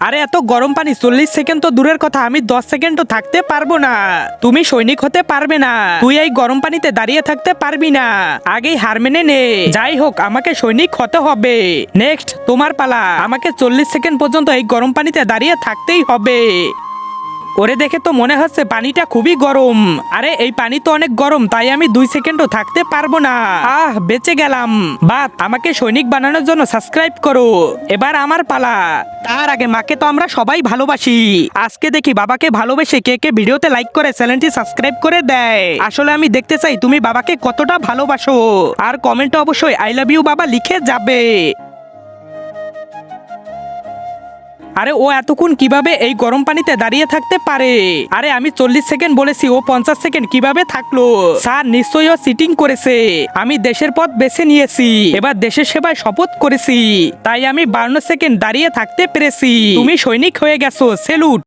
আরে এত গরম পানি 40 সেকেন্ড তো দূরের কথা, আমি 10 সেকেন্ডও থাকতে পারবো না। তুমি সৈনিক হতে পারবে না, তুই এই গরম পানিতে দাঁড়িয়ে থাকতে পারবি না। আগেই হার মেনে নে। যাই হোক, আমাকে সৈনিক হতে হবে। নেক্সট তোমার পালা। আমাকে 40 সেকেন্ড পর্যন্ত এই গরম পানিতে দাঁড়িয়ে থাকতেই হবে। ওরে দেখে তো মনে হচ্ছে পানিটা খুবই গরম। আরে এই পানি তো অনেক গরম, তাই আমি 2 সেকেন্ডও থাকতে পারবো না। বেঁচে গেলাম। বাপ, আমাকে সৈনিক বানানোর জন্য সাবস্ক্রাইব করো। এবার আমার পালা। তার আগে মাকে তো আমরা সবাই ভালোবাসি। আজকে দেখি বাবাকে ভালোবেসে কে কে ভিডিওতে লাইক করে চ্যানেলটি সাবস্ক্রাইব করে দেয়। আসলে আমি দেখতে চাই তুমি বাবাকে কতটা ভালোবাসো। আর কমেন্টে অবশ্যই আই লাভ ইউ বাবা লিখে যাবে। আরে ও এতক্ষণ কিভাবে এই গরম পানিতে দাঁড়িয়ে থাকতে পারে? আরে আমি 40 সেকেন্ড বলেছি, ও 50 সেকেন্ড কিভাবে থাকলো? স্যার নিশ্চয়ই ও চিটিং করেছে। আমি দেশের পথ বেছে নিয়েছি, এবার দেশের সেবায় শপথ করেছি, তাই আমি 52 সেকেন্ড দাঁড়িয়ে থাকতে পেরেছি। তুমি সৈনিক হয়ে গেছো, সেলুট।